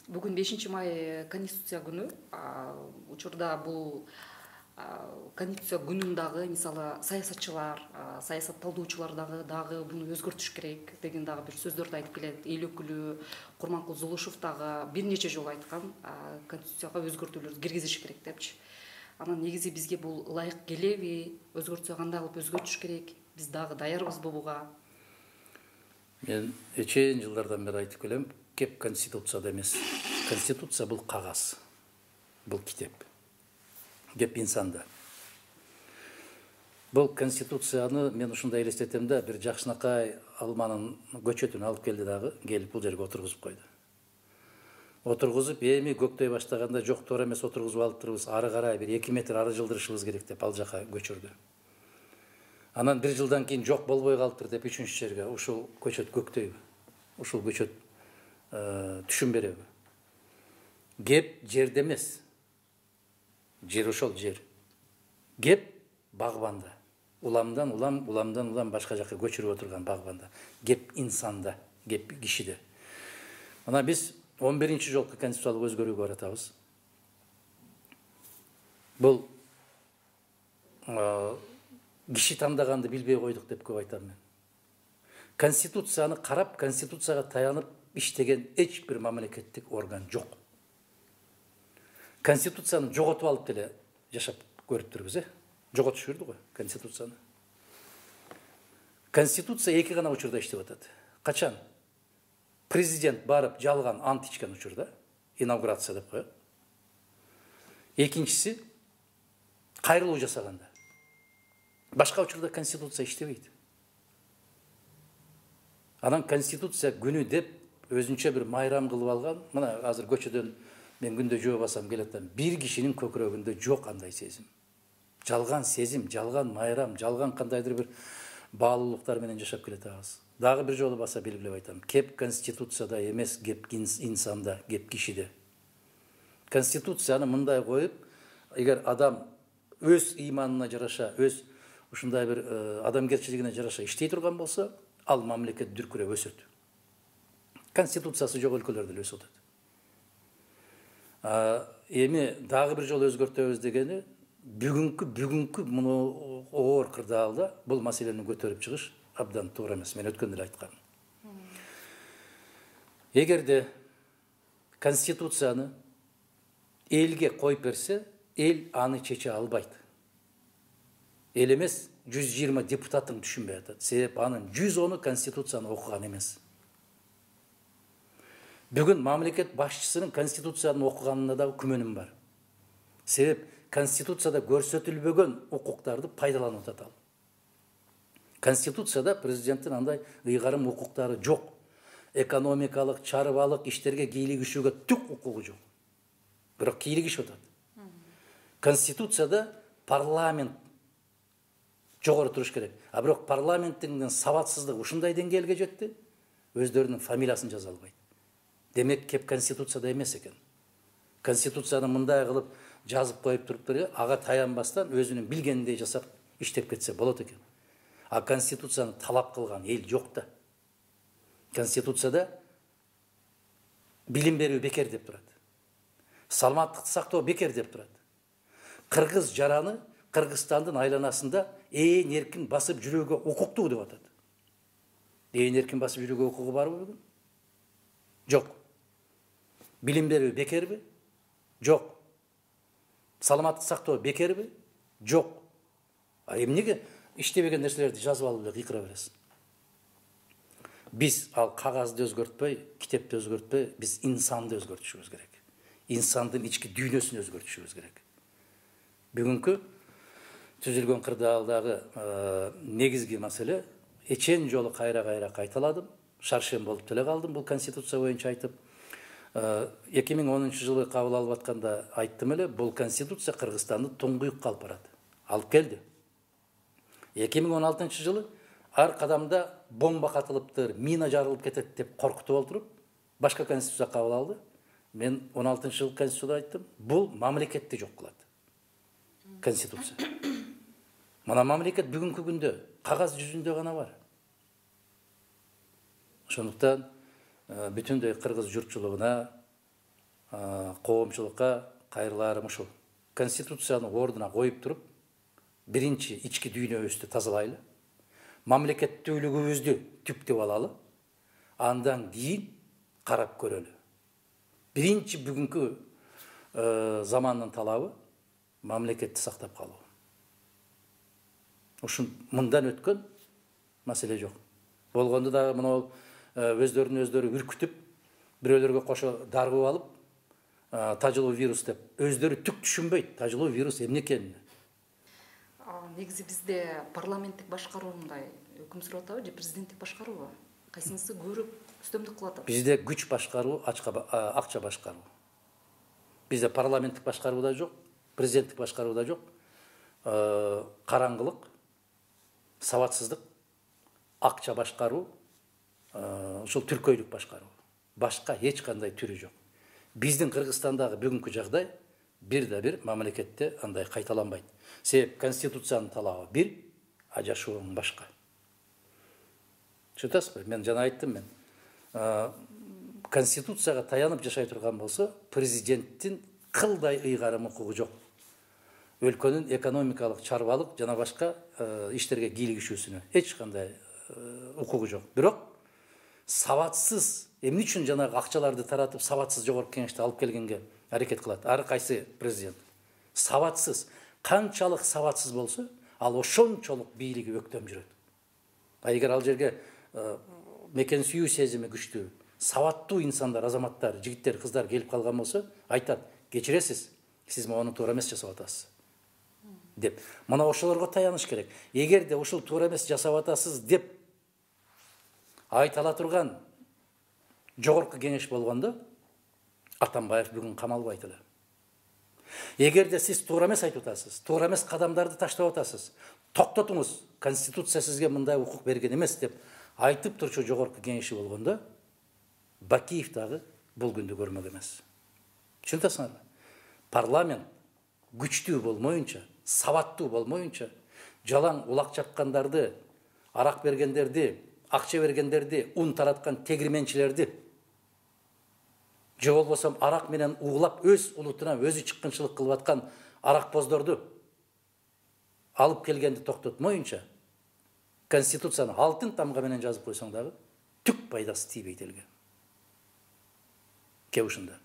Бүгүн 5 май Конституция күнү. Учурда бул Конституция күнүндагы мисалы саясатчылар, саясатталуучулар дагы буну өзгөртүш керек деген дагы бир сөздөрдү айтып келет. Эл өкүлү Курманкул Зулушев дагы бир нече жолу айткан, Конституцияга өзгөртүүлөрдү киргизиш керек депчи. Анан негизи бизге бул ылайык келеби, өзгөртсө кандай кылып өзгөртүш керек? Биз дагы даярбызбы буга? Мен эчен жылдардан бери айтып келем, кеп конституцияда эмес. Конституция бул кагаз, бул китеп. Кеп инсанда. Бул конституцияны мен ушундай элестетем да, бир жакшынакай алманын көчөтүн алып келди дагы, келип бул жерге отургузуп койду. Отургузуп, эми көктөй баштаганда жок туура эмес отургузуп алыптырбыз, ары карай бир 2 метр ары жылдырышыбыз керек деп ал жака көчүрдү. Анан бир жылдан кийин жок болбой калыптыр деп 3-чү жерге ушул көчөт көктөйбү, ушул көчөт түшүн береби. Кеп жерде эмес. Жер ошол жер. Кеп багбанда. Уламдан улам башка жака көчүрүп отурган багбанда. Кеп инсанда, кеп кишиде. Мына биз 11-чи жолку конституциялык өзгөрүүгө баратабыз. Бул киши тандаганда билбей койдук деп көп айтам мен. Конституцияны карап, конституцияга таянып иштеген эч бир мамлекеттик орган жок. Конституцияны жоготуп алып деле жашап көрүптүрбүз, жоготуш жүрдү го конституцияны. Конституция эки гана учурда иштеп атат. Качан? Президент барып жалган ант ичкен учурда, инаугурация деп коет. Экинчиси кайрылуу жасаганда. Башка учурда конституция иштебейт. Анан конституция күнү деп өзүнчө бир майрам кылып алган. Мына азыр көчөдөн мен күндө жөө басам келатам. Бир кишинин көкүрөгүндө жок андай сезим. Жалган сезим, жалган майрам, жалган кандайдыр бир баалуулуктар менен жашап келатабыз. Дагы бир жолу баса белгилеп айтам. Кеп конституцияда эмес, кеп инсанда, кеп кишиде. Конституцияны мындай коюп, эгер адам өз ыйманына жараша, өз ушундай бир адамгерчилигине жараша иштей турган болсо, ал мамлекет дүркүрөп өсөт. Конституциясы жок өлкөлөр деле өсүп атат. Эми дагы бир жолу өзгөртөбүз дегени бүгүнкү муну оор кырдаалда бул маселени көтөрүп чыгыш абдан туура эмес. Мен өткөндө эле айткам. Эгерде конституцияны элге коюп берсе, эл аны чече албайт. Эл эмес 120 депутатын түшүнбөй атат. Себеп анын 110-у конституцияны окуган эмес. Бүгүн мамлекет башчысынын конституцияны окуганына да күмөнүм бар. Себеп конституцияда көрсөтүлбөгөн укуктарды пайдаланып атат ал. Конституцияда президенттин андай ыйгарым укуктары жок. Экономикалык, чарбалык иштерге кийлигишүүгө түк укугу жок. Бирок кийлигишип атат. Конституцияда парламент жогору туруш керек. А бирок парламенттин сабатсыздыгы ушундай деңгээлге жетти, өздөрүнүн фамилиясын жаза албайт. Демек кеп конституцияда эмес экен. Конституцияны мындай кылып жазып коюп туруптур, ага таянбастан өзүнүн билгениндей жасап иштеп кетсе болот экен. А конституцияны талап кылган эл жок да. Конституцияда билим берүү бекер деп турат. Саламаттыкты сактоо бекер деп турат. Кыргыз жараны Кыргызстандын айланасында ээн эркин басып жүрүүгө укуктуу деп атат. Ээн эркин басып жүрүүгө укугу барбы бүгүн? Жок. Билим берүү бекерби? Жок. Саламаттыкты сактоо бекерби? Жок. А эмнеге иштебеген нерселерди жазып алып эле кыйкыра бересиз? Биз ал кагазды өзгөртпөй, китепти өзгөртпөй, биз инсанды өзгөртүшүбүз керек. Инсандын ички дүйнөсүн өзгөртүшүбүз керек. Бүгүнкү түзүлгөн кырдаалдагы негизги маселе эчен жолу кайра кайталадым. Шаршем болуп деле калдым бул конституция боюнча айтып. 2010-жылы кабыл алып атканда айттым эле, бул конституция Кыргызстанды туңгуюкка алып барат. Алып келди. 2016-жылы ар кадамда бомба катылыптыр, мина жарылып кетет деп коркутуп олтуруп, башка конституция кабыл алды. Мен 16-жылы конституцияда айттым, бул мамлекетти жок кылат. Конституция. Мына мамлекет бүгүнкү күндө кагаз жүзүндө гана бар. Ошондуктан бүтүндөй кыргыз журтчулугуна, коомчулукка кайрыларым ушул. Конституцияны ордуна коюп туруп, биринчи ички дүйнөбүздү тазалайлы, мамлекеттүүлүгүбүздү түптөп алалы, андан кийин карап көрөлү. Биринчи бүгүнкү замандын талабы мамлекетти сактап калуу. Ушун мындан өткөн маселе жок. Болгондо дагы мына өздөрүн өздөрү үркүтүп, бирөөлөргө кошо даргып алып, тажылуу вирус деп, өздөрү түк түшүнбөйт, тажылуу вирус эмне экенин. Негизи бизде парламенттик башкаруу мындай өкүм сүрүп атабы же президенттик башкаруубу? Кайсынысы көбүрөөк үстөмдүк кылып атат? Бизде күч башкаруу, акча башкаруу. Бизде парламенттик башкаруу да жок, президенттик башкаруу да жок. Караңгылык, сабатсыздык, акча башкаруу, ушул түркөйлүк башкаруу. Башка эч кандай түрү жок. Биздин Кыргызстандагы бүгүнкү жагдай бир да бир мамлекетте андай кайталанбайт. Себеп конституциянын талабы бир, а жашоонун башка. Чытасызбы? Мен жана айттым, мен конституцияга таянып жашай турган болсо, президенттин кылдай ыйгарым укугу жок. Өлкөнүн экономикалык, чарбалык жана башка иштерге кийлигишүүсүнө эч кандай укугу жок. Бирок сабатсыз, эмне үчүн жанагы акчаларды таратып, сабатсыз жогорку кеңешти алып келгенге аракет кылат ар кайсы президент? Сабатсыз, канчалык сабатсыз болсо, ал ошончолук бийлиги өктөм жүрөт. Эгер ал жерге мекен сүйүү сезими күчтүү, сабаттуу инсандар, азаматтар, жигиттер, кыздар келип калган болсо, айтат: кечиресиз, сиз мону туура эмес жасап атасыз деп. Мына ошолорго таяныш керек. Эгерде ушул туура эмес жасап атасыз деп айтала турган жогорку кеңеш болгондо, Атамбаев бүгүн камалбайт эле. Эгерде сиз туура эмес айтып атасыз, туура эмес кадамдарды таштап атасыз, токтотуңуз, конституция сизге мындай укук берген эмес деп айтып турчу жогорку кеңеши болгондо, Бакиев дагы бул күндү көрмөк эмес. Түшүнүп атасыңарбы? Парламент күчтүү болмоюнча, сабаттуу болмоюнча, жалаң улак чапкандарды, арак бергендерди, акча бергендерди, ун тараткан тегирменчилерди, же болбосо арак менен угулап өз улутуна өзү чыккынчылык кылып аткан аракбоздорду алып келгенди токтотмоюнча, конституцияны алтын тамга менен жазып койсоң дагы түк пайдасы тийбейт элге. Ке ушунда.